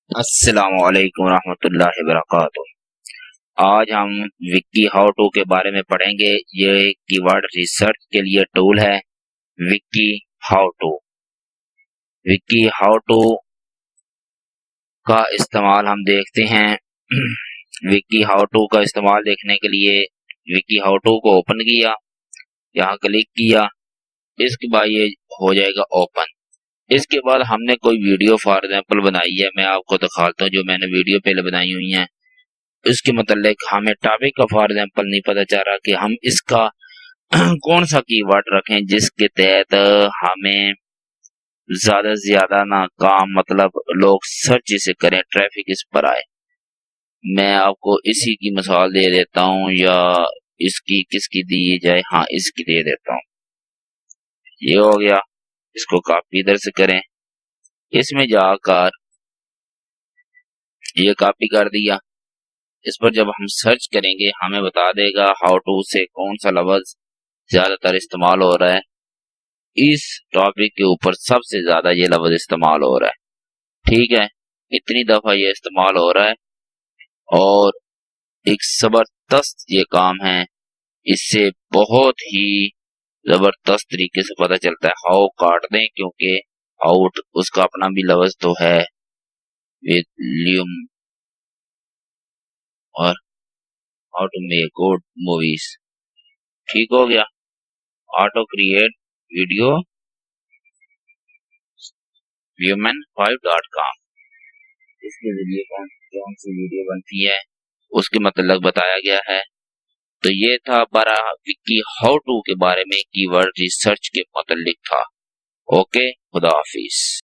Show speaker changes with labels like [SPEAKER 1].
[SPEAKER 1] السلام علیکم ورحمۃ اللہ وبرکاتہ۔ آج ہم وکی ہاؤ ٹو کے بارے میں پڑھیں گے۔ یہ کی ورڈ ریسرچ کے لیے ٹول ہے wiki how to. Wiki how to کا استعمال ہم دیکھتے ہیں۔ وکی ہاؤ ٹو کا استعمال دیکھنے کے لیے وکی ہاؤ ٹو کو اوپن کیا، یہاں کلک کیا، اس کے بعد یہ ہو جائے گا اوپن۔ اس کے بعد ہم نے کوئی ویڈیو فار ایگزامپل بنائی ہے، میں آپ کو دکھاتا ہوں جو میں نے ویڈیو پہلے بنائی ہوئی ہیں۔ اس کے متعلق ہمیں ٹاپک کا فار ایگزامپل نہیں پتہ چل رہا کہ ہم اس کا کون سا کی ورڈ رکھیں جس کے تحت ہمیں زیادہ سے زیادہ نہ کام مطلب لوگ سرچ اسے کریں، ٹریفک اس پر آئے۔ میں آپ کو اسی کی مثال دے دیتا ہوں، یا اس کی کس کی دی جائے، ہاں اس کی دے دیتا ہوں۔ یہ ہو گیا، اس کو کاپی ادھر سے کریں، اس میں جا کر یہ کاپی کر دیا۔ اس پر جب ہم سرچ کریں گے ہمیں بتا دے گا ہاؤ ٹو سے کون سا لفظ زیادہ تر استعمال ہو رہا ہے۔ اس ٹاپک کے اوپر سب سے زیادہ یہ لفظ استعمال ہو رہا ہے، ٹھیک ہے، اتنی دفعہ یہ استعمال ہو رہا ہے اور ایک زبردست یہ کام ہے۔ اس سے بہت ہی زبردست طریقے سے پتہ چلتا ہے۔ ہاؤ کاٹ دیں کیونکہ آؤٹ اس کا اپنا بھی لفظ تو ہے، ویلیوم اور how to make good movies, ٹھیک ہو گیا۔ آٹو کریٹ ویڈیو ویومن5.com، اس کے ذریعے کون سی ویڈیو بنتی ہے اس کے متعلق بتایا گیا ہے۔ تو یہ تھا برا وکی ہاؤ ٹو کے بارے میں، کی ورڈ ریسرچ کے متعلق تھا۔ اوکے، خدا حافظ۔